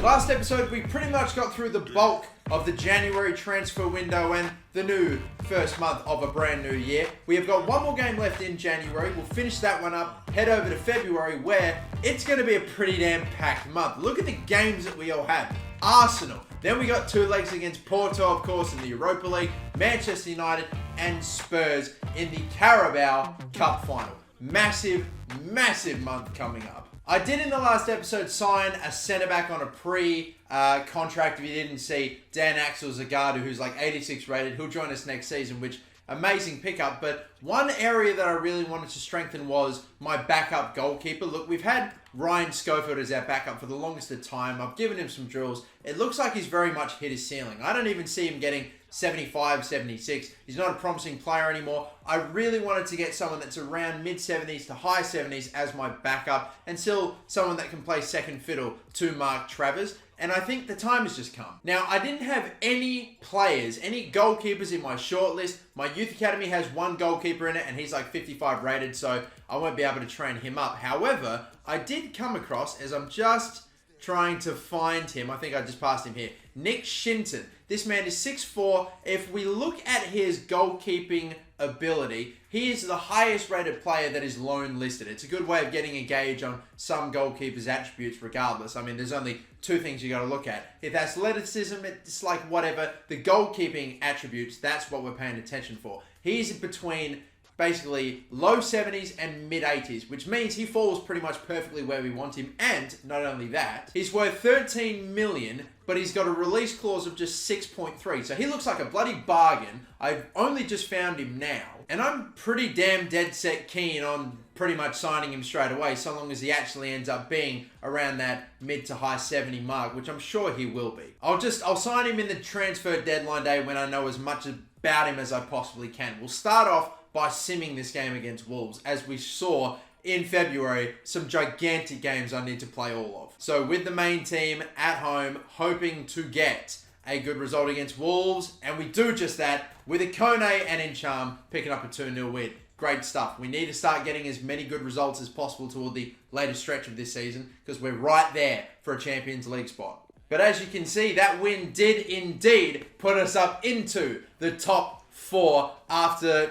Last episode, we pretty much got through the bulk of the January transfer window and the new first month of a brand new year. We have got one more game left in January. We'll finish that one up, head over to February, where it's going to be a pretty damn packed month. Look at the games that we all have. Arsenal. Then we got two legs against Porto, of course, in the Europa League, Manchester United, and Spurs in the Carabao Cup final. Massive, massive month coming up. I did in the last episode sign a centre-back on a pre-contract. If you didn't see, Dan Axel Zagardu, who's like 86 rated. He'll join us next season, which amazing pickup. But one area that I really wanted to strengthen was my backup goalkeeper. Look, we've had Ryan Schofield as our backup for the longest of time. I've given him some drills. It looks like he's very much hit his ceiling. I don't even see him getting 75, 76. He's not a promising player anymore. I really wanted to get someone that's around mid-70s to high 70s as my backup, and still someone that can play second fiddle to Mark Travers. And I think the time has just come. Now, I didn't have any players, any goalkeepers in my shortlist. My youth academy has one goalkeeper in it, and he's like 55 rated, so I won't be able to train him up. However, I did come across, as I'm just trying to find him, I think I just passed him here, Nick Shinton. This man is 6'4". If we look at his goalkeeping ability, he is the highest rated player that is loan listed. It's a good way of getting a gauge on some goalkeepers' attributes regardless. I mean, there's only two things you got to look at. If athleticism, it's like whatever. The goalkeeping attributes, that's what we're paying attention for. He's between basically low 70s and mid 80s, which means he falls pretty much perfectly where we want him. And not only that, he's worth 13 million, but he's got a release clause of just 6.3. So he looks like a bloody bargain. I've only just found him now, and I'm pretty damn dead set keen on pretty much signing him straight away, so long as he actually ends up being around that mid to high 70 mark, which I'm sure he will be. I'll sign him in the transfer deadline day when I know as much about him as I possibly can. We'll start off by simming this game against Wolves, as we saw in February, some gigantic games I need to play all of. So with the main team at home, hoping to get a good result against Wolves, and we do just that with Ikone and Incham picking up a 2-0 win. Great stuff. We need to start getting as many good results as possible toward the later stretch of this season, because we're right there for a Champions League spot. But as you can see, that win did indeed put us up into the top 4 after,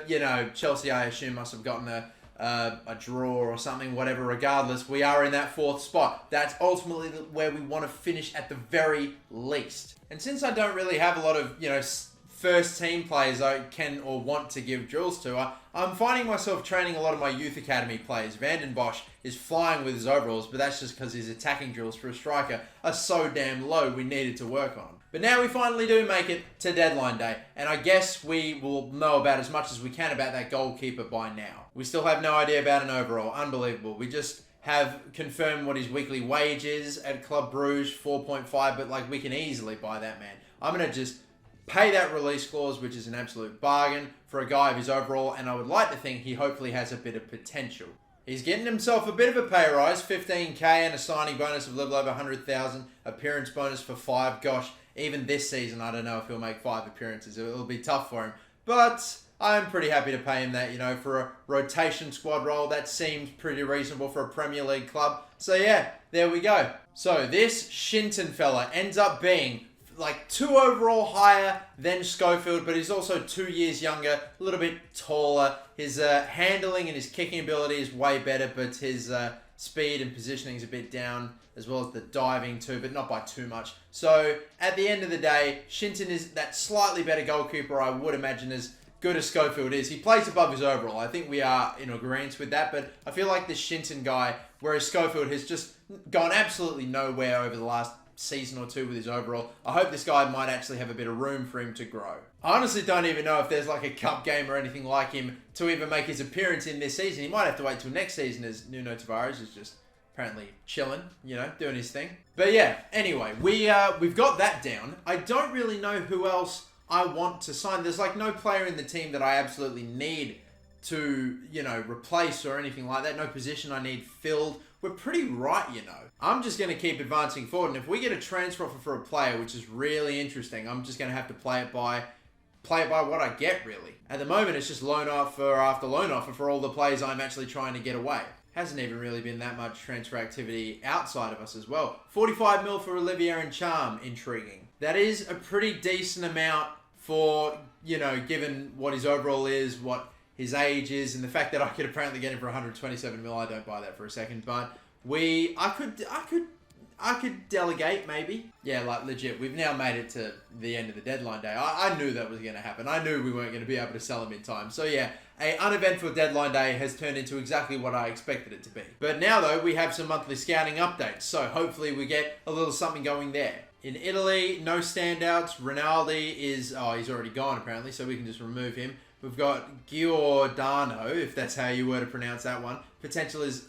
Chelsea, I assume, must have gotten a draw or something, whatever. Regardless, we are in that 4th spot. That's ultimately where we want to finish at the very least. And since I don't really have a lot of, first team players I can or want to give drills to, I'm finding myself training a lot of my youth academy players. Vanden Bosch is flying with his overalls, but that's just because his attacking drills for a striker are so damn low we needed to work on. But now we finally do make it to deadline day, and I guess we will know about as much as we can about that goalkeeper by now. We still have no idea about an overall. Unbelievable. We just have confirmed what his weekly wage is at Club Bruges, 4.5, but we can easily buy that man. I'm going to just pay that release clause, which is an absolute bargain for a guy of his overall, and I would like to think he hopefully has a bit of potential. He's getting himself a bit of a pay rise, 15k and a signing bonus of a little over 100,000, appearance bonus for 5. Gosh, even this season, I don't know if he'll make 5 appearances. It'll be tough for him, but I'm pretty happy to pay him that, for a rotation squad role. That seems pretty reasonable for a Premier League club. So yeah, there we go. So this Shinton fella ends up being 2 overall higher than Schofield, but he's also 2 years younger, a little bit taller. His handling and his kicking ability is way better, but his speed and positioning is a bit down, as well as the diving too, but not by too much. So at the end of the day, Shinton is that slightly better goalkeeper, I would imagine, as good as Schofield is. He plays above his overall. I think we are in agreement with that, but I feel like this Shinton guy, whereas Schofield has just gone absolutely nowhere over the last season or 2 with his overall. I hope this guy might actually have a bit of room for him to grow. I honestly don't even know if there's a cup game or anything like him to even make his appearance in this season. He might have to wait till next season, as Nuno Tavares is just apparently chilling, doing his thing. But yeah, anyway, we've got that down. I don't really know who else I want to sign. There's no player in the team that I absolutely need to, replace or anything like that. No position I need filled. We're pretty right, I'm just going to keep advancing forward. And if we get a transfer offer for a player, which is really interesting, I'm just going to have to play it by what I get, really. At the moment, it's just loan offer after loan offer for all the players I'm actually trying to get away. hasn't even really been that much transfer activity outside of us as well. 45 mil for Olivier and Charm, intriguing. That is a pretty decent amount for, you know, given what his overall is, what his age is, and the fact that I could apparently get him for 127 mil. I don't buy that for a second, but I could delegate, maybe. Yeah, like, legit. We've now made it to the end of the deadline day. I knew that was going to happen. I knew we weren't going to be able to sell them in time. So, yeah, a uneventful deadline day has turned into exactly what I expected it to be. But now, though, we have some monthly scouting updates. So, hopefully, we get a little something going there. In Italy, no standouts. Ronaldo is... Oh, he's already gone, apparently, so we can just remove him. We've got Giordano, if that's how you were to pronounce that one. Potential is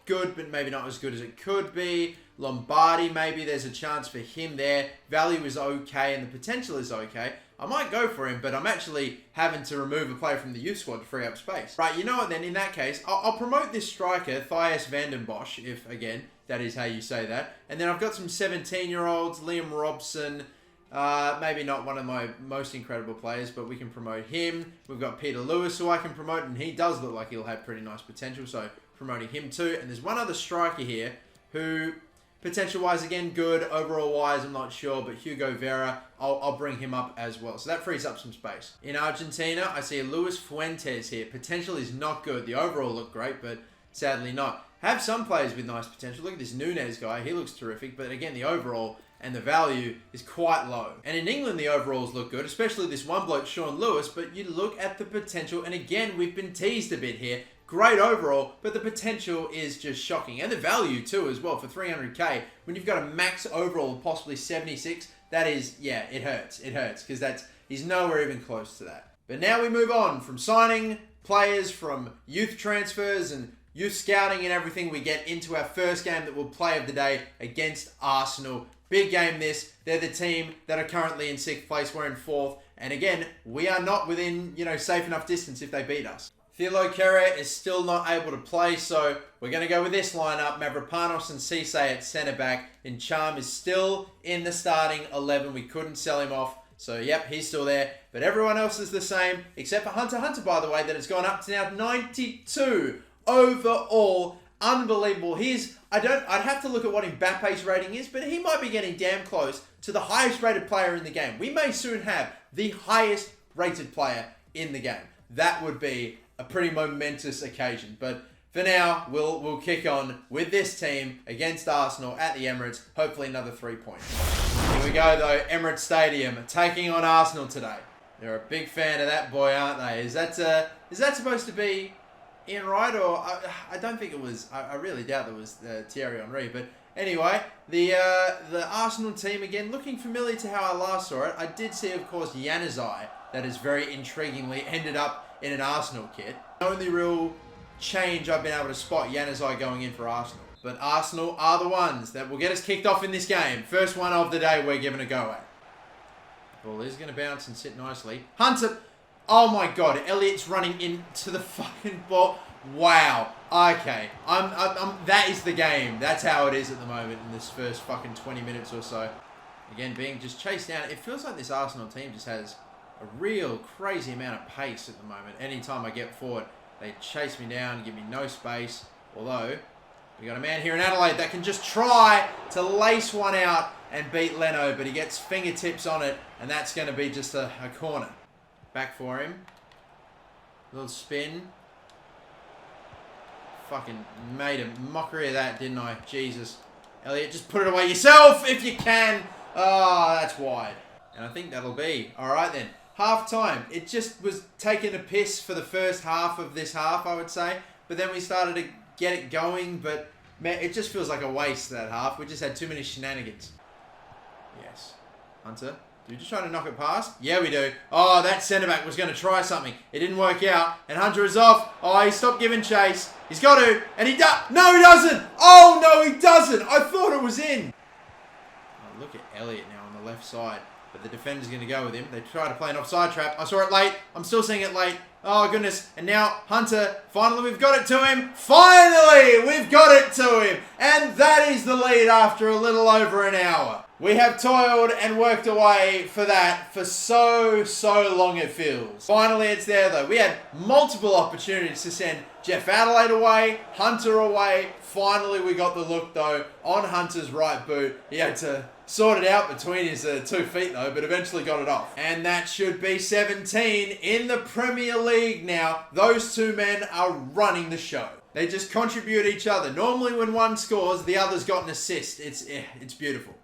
good, but maybe not as good as it could be. Lombardi, maybe there's a chance for him there. Value is okay, and the potential is okay. I might go for him, but I'm actually having to remove a player from the youth squad to free up space. Right, you know what then? In that case, I'll promote this striker, Thijs van den Bosch, if, again, that is how you say that. And then I've got some 17-year-olds, Liam Robson. Maybe not one of my most incredible players, but we can promote him. We've got Peter Lewis, who I can promote, and he does look like he'll have pretty nice potential, so promoting him too. And there's one other striker here who... Potential-wise, again, good. Overall-wise, I'm not sure. But Hugo Vera, I'll bring him up as well. So that frees up some space. In Argentina, I see Luis Fuentes here. Potential is not good. The overall looked great, but sadly not. Have some players with nice potential. Look at this Nunez guy. He looks terrific. But again, the overall and the value is quite low. And in England, the overalls look good, especially this one bloke, Sean Lewis. But you look at the potential. And again, we've been teased a bit here. Great overall, but the potential is just shocking. And the value too as well for 300k. When you've got a max overall of possibly 76, that is, yeah, it hurts. It hurts because he's nowhere even close to that. But now we move on from signing players, from youth transfers and youth scouting and everything. We get into our first game that we'll play of the day against Arsenal. Big game this. They're the team that are currently in 6th place. We're in 4th. And again, we are not within, safe enough distance if they beat us. Thilo Kehrer is still not able to play, so we're going to go with this lineup. Mavropanos and Cisse at centre-back. And Charm is still in the starting 11. We couldn't sell him off. So, yep, he's still there. But everyone else is the same, except for Hunter, by the way, that has gone up to now 92 overall. Unbelievable. I'd have to look at what Mbappe's rating is, but he might be getting damn close to the highest rated player in the game. We may soon have the highest rated player in the game. That would be a pretty momentous occasion. But for now, we'll kick on with this team against Arsenal at the Emirates. Hopefully another 3 points. Here we go though, Emirates Stadium, taking on Arsenal today. They're a big fan of that boy, aren't they? Is that supposed to be Ian Wright, or I don't think it was. I really doubt it was Thierry Henry. But anyway, the Arsenal team again looking familiar to how I last saw it. I did see, of course, Januzaj, that has very intriguingly ended up in an Arsenal kit. The only real change I've been able to spot, Januzaj going in for Arsenal. But Arsenal are the ones that will get us kicked off in this game. First one of the day we're giving a go at. Ball is going to bounce and sit nicely. Hunter. Oh my god, Elliott's running into the fucking ball. Wow. Okay. That is the game. That's how it is at the moment in this first fucking 20 minutes or so. Again, being just chased down. It feels like this Arsenal team just has a real crazy amount of pace at the moment. Anytime I get forward, they chase me down and give me no space. Although, we got a man here in Adelaide that can just try to lace one out and beat Leno, but he gets fingertips on it, and that's going to be just a corner. Back for him. Little spin. Fucking made a mockery of that, didn't I? Jesus. Elliot, just put it away yourself if you can. Oh, that's wide. And I think that'll be. Alright then. Half time. It just was taking a piss for the first half of this half, I would say. But then we started to get it going. But man, it just feels like a waste, that half. We just had too many shenanigans. Yes. Hunter. Do we just try to knock it past? Yeah, we do. Oh, that centre-back was going to try something. It didn't work out. And Hunter is off. Oh, he stopped giving chase. He's got to. And he does. No, he doesn't. Oh, no, he doesn't. I thought it was in. Oh, look at Elliot now on the left side. But the defender's going to go with him. They try to play an offside trap. I saw it late. I'm still seeing it late. Oh, goodness. And now Hunter, finally we've got it to him. Finally, we've got it to him. And that is the lead after a little over an hour. We have toiled and worked away for that for so long it feels. Finally, it's there though. We had multiple opportunities to send Jeff Adelaide away, Hunter away. Finally, we got the look though on Hunter's right boot. He had to sort it out between his 2 feet though, but eventually got it off. And that should be 17 in the Premier League now. Those two men are running the show. They just contribute each other. Normally when one scores, the other's got an assist. It's beautiful.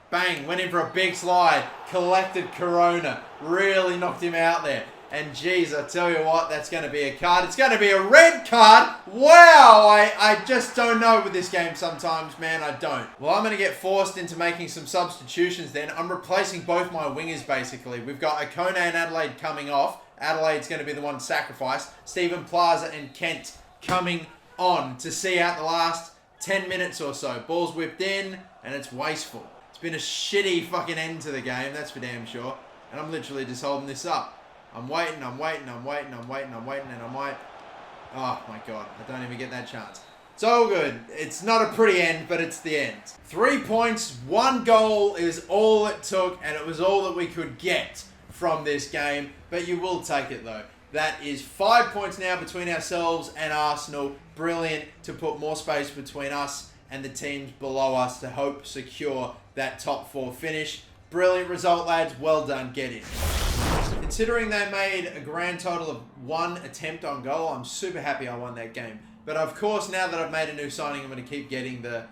Bang, went in for a big slide, collected Corona, really knocked him out there. And geez, I tell you what, that's going to be a card. It's going to be a red card. Wow, I just don't know with this game sometimes, man, I don't. Well, I'm going to get forced into making some substitutions then. I'm replacing both my wingers, basically. We've got Akone and Adelaide coming off. Adelaide's going to be the one sacrificed. Stephen Plaza and Kent coming on to see out the last 10 minutes or so. Ball's whipped in, and it's wasteful. Been a shitty fucking end to the game, that's for damn sure. And I'm literally just holding this up. I'm waiting, and I might... Oh my god, I don't even get that chance. It's all good. It's not a pretty end, but it's the end. 3 points, 1 goal is all it took, and it was all that we could get from this game. But you will take it though. That is 5 points now between ourselves and Arsenal. Brilliant to put more space between us and the teams below us to hope secure that top 4 finish. Brilliant result, lads. Well done. Get in. Considering they made a grand total of 1 attempt on goal, I'm super happy I won that game. But of course, now that I've made a new signing, I'm going to keep getting the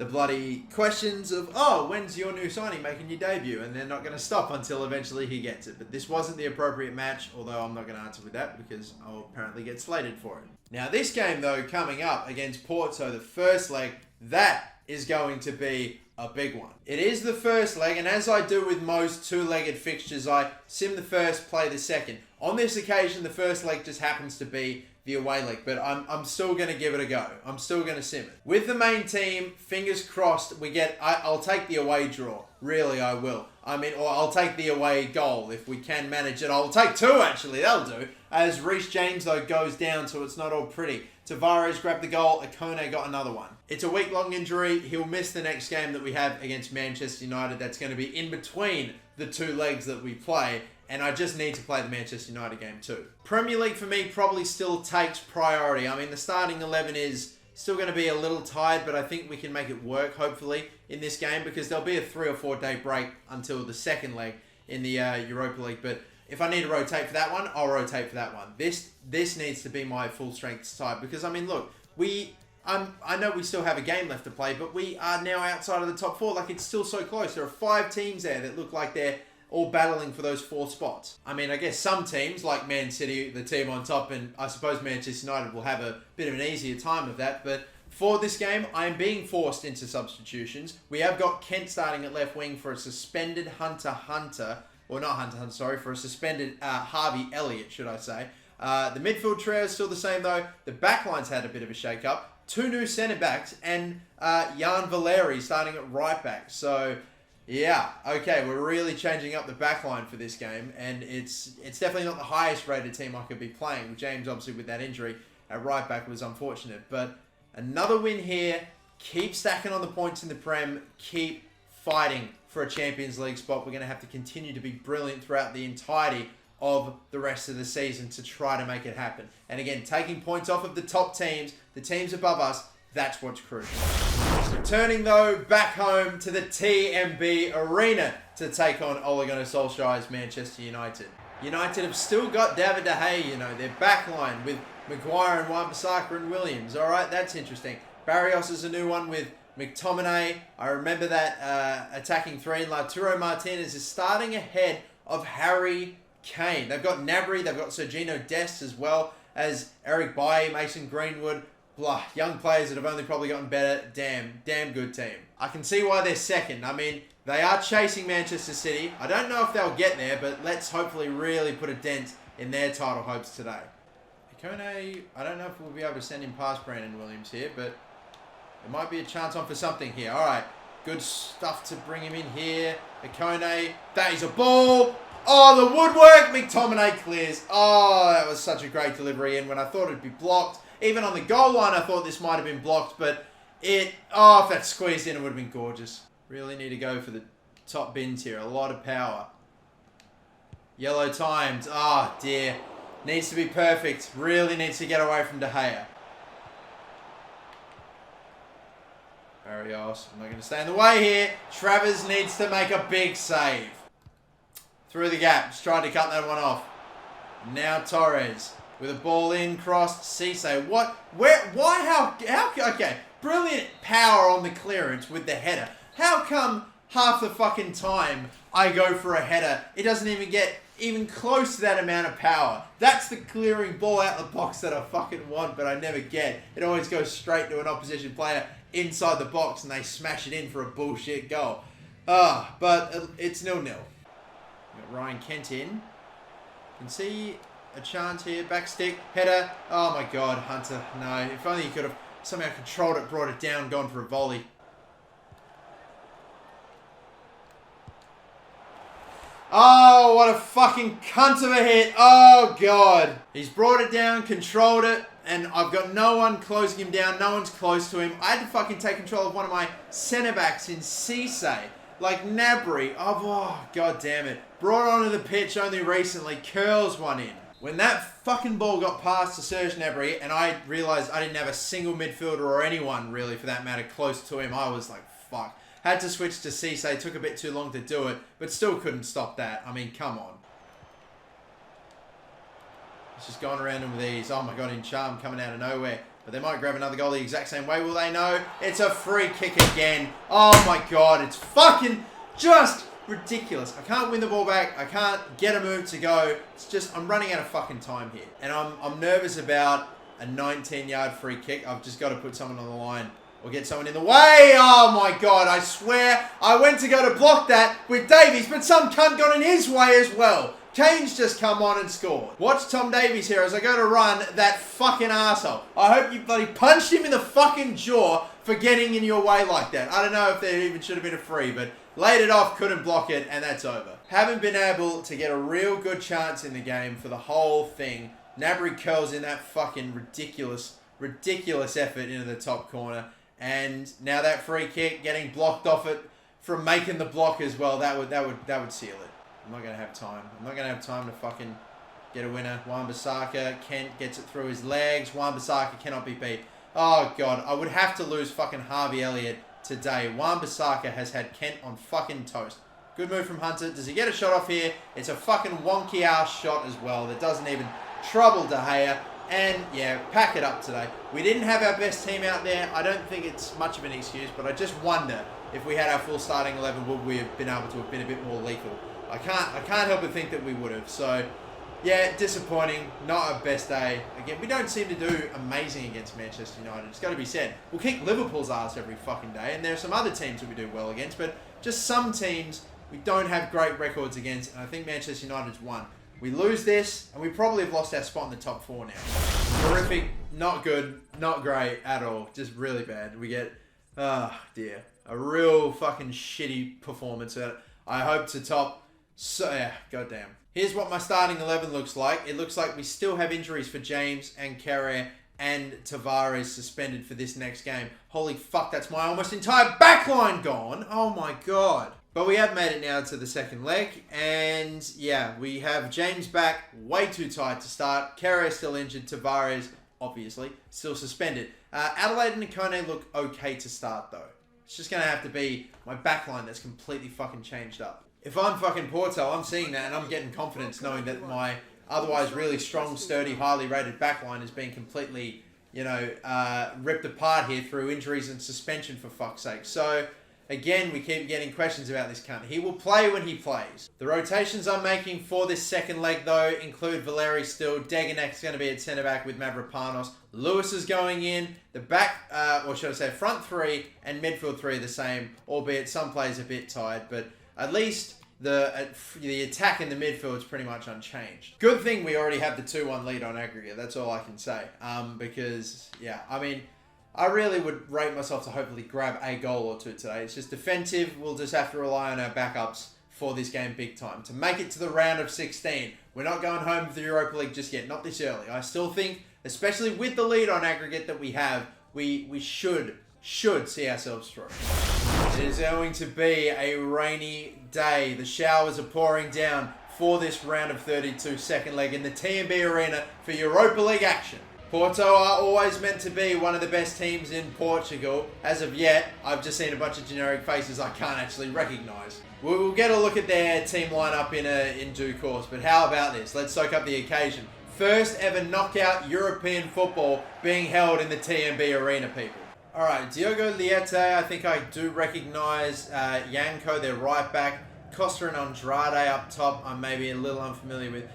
bloody questions of, oh, when's your new signing making your debut? And they're not going to stop until eventually he gets it. But this wasn't the appropriate match, although I'm not going to answer with that because I'll apparently get slated for it. Now, this game, though, coming up against Porto, the first leg, that is going to be a big one. It is the first leg, and as I do with most 2-legged fixtures, I sim the first, play the second. On this occasion, the first leg just happens to be the away leg, but I'm still going to give it a go. I'm still going to sim it. With the main team, fingers crossed, I'll take the away draw. Really, I will. Or I'll take the away goal if we can manage it. I'll take 2, actually. That'll do. As Reece James, though, goes down, so it's not all pretty. Tavares grabbed the goal. Akone got another one. It's a week-long injury. He'll miss the next game that we have against Manchester United. That's going to be in between the 2 legs that we play. And I just need to play the Manchester United game too. Premier League for me probably still takes priority. The starting 11 is still going to be a little tired, but I think we can make it work, hopefully, in this game because there'll be a 3 or 4 day break until the second leg in the Europa League. But if I need to rotate for that one, I'll rotate for that one. This needs to be my full strength side because, look, I know we still have a game left to play, but we are now outside of the top 4. Like, it's still so close. There are 5 teams there that look like they're all battling for those 4 spots. I guess some teams, like Man City, the team on top, and I suppose Manchester United will have a bit of an easier time of that, but for this game, I am being forced into substitutions. We have got Kent starting at left wing for a suspended for a suspended Harvey Elliott, should I say. The midfield trio is still the same, though. The backline's had a bit of a shake-up. 2 new centre-backs, and Jan Valeri starting at right-back, so... Yeah, okay, we're really changing up the backline for this game, and it's definitely not the highest rated team I could be playing. James, obviously, with that injury at right back was unfortunate, but another win here. Keep stacking on the points in the Prem. Keep fighting for a Champions League spot. We're going to have to continue to be brilliant throughout the entirety of the rest of the season to try to make it happen. And again, taking points off of the top teams, the teams above us, that's what's crucial. Returning, though, back home to the TMB Arena to take on Ole Gunnar Solskjaer's Manchester United. United have still got David De Gea, their back line with Maguire and Wan-Bissaka and Williams. All right, that's interesting. Barrios is a new one with McTominay. I remember that attacking 3, and Lautaro Martinez is starting ahead of Harry Kane. They've got Gnabry, they've got Sergino Dest as well as Eric Bailly, Mason Greenwood. Blah, young players that have only probably gotten better. Damn good team. I can see why they're second. They are chasing Manchester City. I don't know if they'll get there, but let's hopefully really put a dent in their title hopes today. Akone, I don't know if we'll be able to send him past Brandon Williams here, but there might be a chance on for something here. All right, good stuff to bring him in here. Akone, that is a ball. Oh, the woodwork. McTominay clears. Oh, that was such a great delivery. And when I thought it'd be blocked, even on the goal line, I thought this might have been blocked. But if that squeezed in, it would have been gorgeous. Really need to go for the top bins here. A lot of power. Yellow timed. Oh, dear. Needs to be perfect. Really needs to get away from De Gea. Barrios. I'm not going to stay in the way here. Travers needs to make a big save. Through the gap. Just tried to cut that one off. Now Torres. With a ball in, crossed. Cisse. What? Where? Why? How? Okay. Brilliant power on the clearance with the header. How come half the fucking time I go for a header, it doesn't even get even close to that amount of power? That's the clearing ball out the box that I fucking want, but I never get. It always goes straight to an opposition player inside the box and they smash it in for a bullshit goal. But it's 0-0. Got Ryan Kent in. Can see a chance here. Back stick. Header. Oh my god, Hunter. No. If only he could have somehow controlled it, brought it down, gone for a volley. Oh, what a fucking cunt of a hit. Oh, God. He's brought it down, controlled it, and I've got no one closing him down. No one's close to him. I had to fucking take control of one of my centre-backs in Cisse. Like Gnabry. Oh, God damn it. Brought onto the pitch only recently. Curls one in. When that fucking ball got past to Serge Gnabry, and I realised I didn't have a single midfielder or anyone, really, for that matter, close to him, I was like, fuck. Had to switch to Cisse. Took a bit too long to do it, but still couldn't stop that. I mean, come on. It's just going around him with ease. Oh my god, Incham coming out of nowhere. But they might grab another goal the exact same way. Will they? No. It's a free kick again. Oh my god, it's fucking just ridiculous. I can't win the ball back. I can't get a move to go. It's just, I'm running out of fucking time here. And I'm nervous about a 19-yard free kick. I've just got to put someone on the line. Or get someone in the way. Oh my god, I swear. I went to go to block that with Davies, but some cunt got in his way as well. Kane's just come on and scored. Watch Tom Davies here as I go to run that fucking arsehole. I hope you bloody punched him in the fucking jaw for getting in your way like that. I don't know if there even should have been a free, but laid it off, couldn't block it, and that's over. Haven't been able to get a real good chance in the game for the whole thing. Gnabry curls in that fucking ridiculous effort into the top corner. And now that free kick getting blocked off it from making the block as well, that would seal it. I'm not going to have time. I'm not going to have time to fucking get a winner. Wan-Bissaka, Kent gets it through his legs. Wan-Bissaka cannot be beat. Oh, God. I would have to lose fucking Harvey Elliott today. Wan-Bissaka has had Kent on fucking toast. Good move from Hunter. Does he get a shot off here? It's a fucking wonky-ass shot as well that doesn't even trouble De Gea. And, yeah, pack it up today. We didn't have our best team out there. I don't think it's much of an excuse, but I just wonder if we had our full starting 11, would we have been able to have been a bit more lethal? I can't help but think that we would have. So, yeah, disappointing. Not our best day. Again, we don't seem to do amazing against Manchester United. It's got to be said. We'll kick Liverpool's ass every fucking day, and there are some other teams that we do well against, but just some teams we don't have great records against, and I think Manchester United's one. We lose this, and we probably have lost our spot in the top 4 now. Horrific, not good, not great at all. Just really bad. We get, oh dear, a real fucking shitty performance. I hope to top, so yeah, goddamn. Here's what my starting 11 looks like. It looks like we still have injuries for James and Carrier and Tavares suspended for this next game. Holy fuck, that's my almost entire backline gone. Oh my god. But we have made it now to the second leg, and yeah, we have James back, way too tight to start. Carrier still injured, Tavares, obviously, still suspended. Adelaide and Kone look okay to start, though. It's just going to have to be my backline that's completely fucking changed up. If I'm fucking Porto, I'm seeing that, and I'm getting confidence knowing that my otherwise really strong, sturdy, highly rated backline is being completely, ripped apart here through injuries and suspension, for fuck's sake. So, again, we keep getting questions about this cunt. He will play when he plays. The rotations I'm making for this second leg, though, include Valeri still. Deganek's going to be at centre-back with Mavropanos. Lewis is going in. The back, or should I say front 3 and midfield 3 are the same, albeit some players a bit tired. But at least the attack in the midfield is pretty much unchanged. Good thing we already have the 2-1 lead on aggregate. That's all I can say. Because, yeah, I mean, I really would rate myself to hopefully grab a goal or two today. It's just defensive. We'll just have to rely on our backups for this game big time. To make it to the round of 16. We're not going home with the Europa League just yet. Not this early. I still think, especially with the lead on aggregate that we have, we should see ourselves through. It is going to be a rainy day. The showers are pouring down for this round of 32 second leg in the TMB Arena for Europa League action. Porto are always meant to be one of the best teams in Portugal. As of yet, I've just seen a bunch of generic faces I can't actually recognise. We'll get a look at their team lineup in due course, but how about this? Let's soak up the occasion. First ever knockout European football being held in the TMB Arena, people. Alright, Diogo Liete, I think I do recognise Yanko, their right back. Costa and Andrade up top, I'm maybe a little unfamiliar with.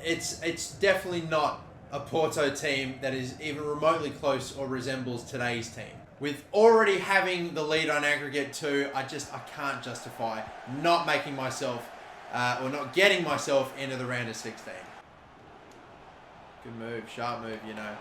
It's definitely not a Porto team that is even remotely close or resembles today's team. With already having the lead on aggregate too, I can't justify not making myself, or not getting myself into the round of 16. Good move, sharp move, you know.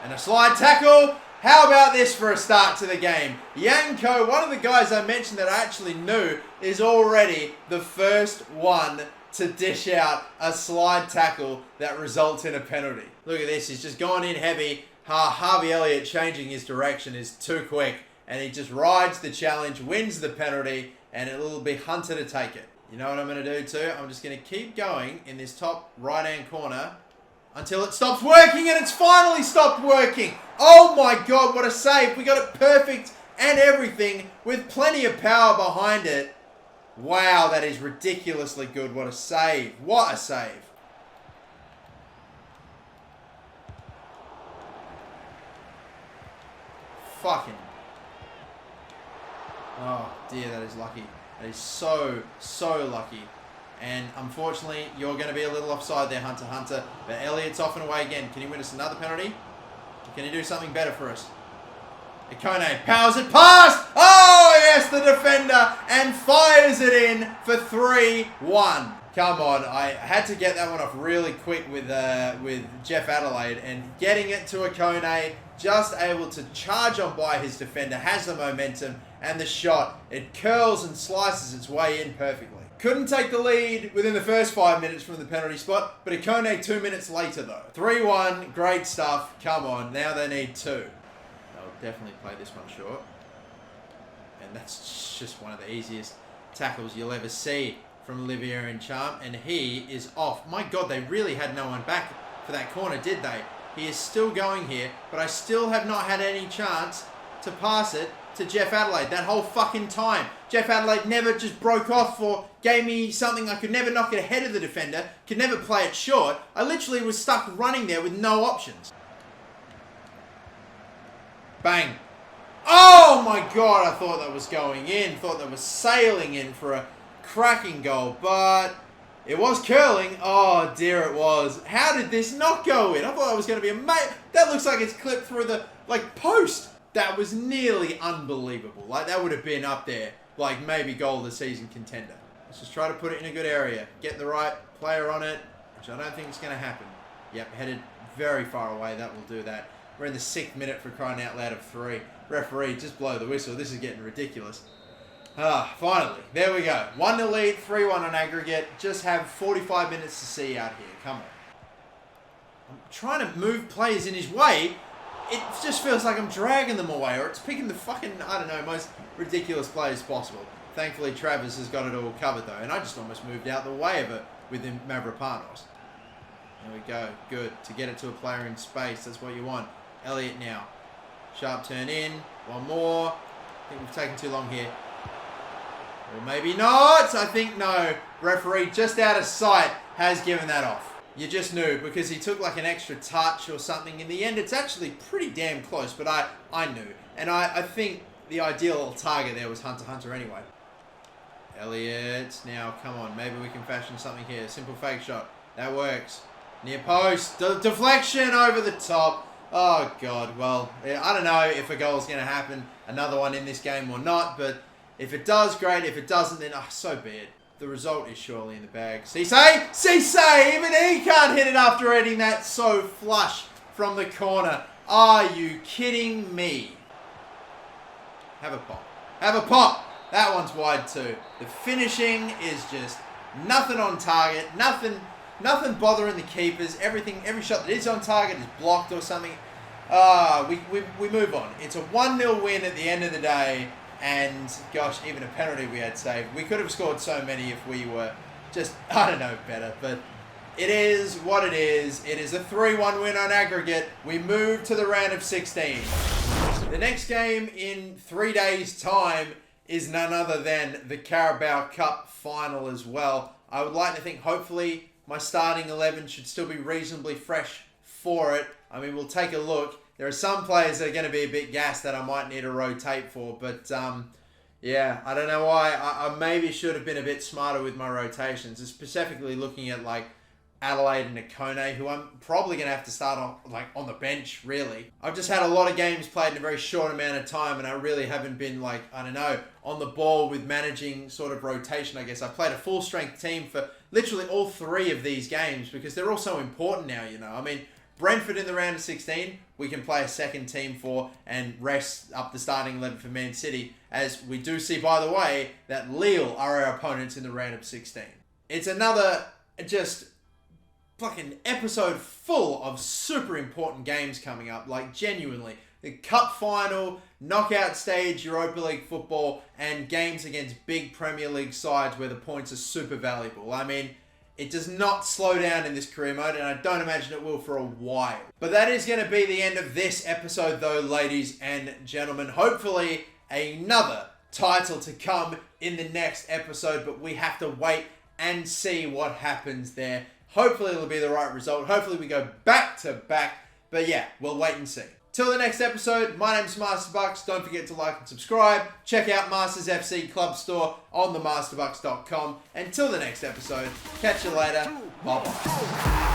And a slide tackle. How about this for a start to the game? Yanko, one of the guys I mentioned that I actually knew, is already the first one to dish out a slide tackle that results in a penalty. Look at this, he's just gone in heavy. Harvey Elliott changing his direction is too quick, and he just rides the challenge, wins the penalty, and it'll be Hunter to take it. You know what I'm going to do too? I'm just going to keep going in this top right-hand corner until it stops working, and it's finally stopped working. Oh my God, what a save. We got it perfect and everything with plenty of power behind it. Wow, that is ridiculously good. What a save. What a save. Fucking. Oh dear, that is lucky. That is so lucky. And unfortunately, you're going to be a little offside there, Hunter. But Elliott's off and away again. Can he win us another penalty? Can he do something better for us? Ikone powers it past! Oh, yes, the defender! And fires it in for 3-1. Come on, I had to get that one off really quick with Jeff Adelaide. And getting it to Ikone, just able to charge on by his defender, has the momentum, and the shot. It curls and slices its way in perfectly. Couldn't take the lead within the first 5 minutes from the penalty spot, but Ikone 2 minutes later though. 3-1, great stuff. Come on, now they need 2. They'll definitely play this one short. And that's just one of the easiest tackles you'll ever see from Olivier Ncham, and he is off. My God, they really had no one back for that corner, did they? He is still going here, but I still have not had any chance to pass it to Jeff Adelaide that whole fucking time. Jeff Adelaide never just broke off or gave me something. I could never knock it ahead of the defender, could never play it short. I literally was stuck running there with no options. Bang. Oh my God, I thought that was going in. Thought that was sailing in for a cracking goal, but it was curling. Oh dear, it was. How did this not go in? I thought that was going to be amazing. That looks like it's clipped through the post. That was nearly unbelievable. Like, that would have been up there, like maybe goal of the season contender. Let's just try to put it in a good area. Get the right player on it, which I don't think is going to happen. Yep, headed very far away. That will do that. We're in the 6th minute for crying out loud of 3. Referee, just blow the whistle. This is getting ridiculous. Finally. There we go. 1-0 lead, 3-1 on aggregate. Just have 45 minutes to see out here. Come on. I'm trying to move players in his way. It just feels like I'm dragging them away, or it's picking the fucking, I don't know, most ridiculous players possible. Thankfully, Travis has got it all covered, though, and I just almost moved out the way of it with him, Mavropanos. There we go. Good. To get it to a player in space, that's what you want. Elliott now. Sharp turn in. One more. I think we've taken too long here. Or maybe not. I think no. Referee just out of sight has given that off. You just knew because he took like an extra touch or something. In the end, it's actually pretty damn close, but I knew. And I think the ideal target there was Hunter anyway. Elliott, now come on. Maybe we can fashion something here. Simple fake shot. That works. Near post. Deflection over the top. Oh, God. Well, I don't know if a goal's going to happen. Another one in this game or not. But if it does, great. If it doesn't, then so be it. The result is surely in the bag. Cisse! Cisse! Even he can't hit it after hitting that so flush from the corner. Are you kidding me? Have a pop. Have a pop! That one's wide too. The finishing is just nothing on target. Nothing bothering the keepers. Every shot that is on target is blocked or something. We move on. It's a 1-0 win at the end of the day. And gosh, even a penalty we had saved. We could have scored so many if we were just, I don't know, better. But it is what it is. It is a 3-1 win on aggregate. We move to the round of 16. The next game in 3 days' time is none other than the Carabao Cup final as well. I would like to think hopefully my starting 11 should still be reasonably fresh for it. I mean, we'll take a look. There are some players that are going to be a bit gassed that I might need to rotate for. But, yeah, I don't know why. I maybe should have been a bit smarter with my rotations, specifically looking at, like, Adelaide and Akone, who I'm probably going to have to start on the bench, really. I've just had a lot of games played in a very short amount of time, and I really haven't been, like, I don't know, on the ball with managing sort of rotation, I guess. I played a full-strength team for literally all 3 of these games because they're all so important now, you know. I mean, Brentford in the round of 16, we can play a second team for and rest up the starting 11 for Man City, as we do see, by the way, that Lille are our opponents in the round of 16. It's another just fucking episode full of super important games coming up, like genuinely. The cup final, knockout stage, Europa League football, and games against big Premier League sides where the points are super valuable. I mean, it does not slow down in this career mode, and I don't imagine it will for a while. But that is going to be the end of this episode though, ladies and gentlemen. Hopefully another title to come in the next episode, but we have to wait and see what happens there. Hopefully it'll be the right result. Hopefully we go back to back. But yeah, we'll wait and see. Till the next episode, my name's Masterbucks. Don't forget to like and subscribe. Check out Masters FC Club Store on themasterbucks.com. Until the next episode, catch you later. Bye-bye.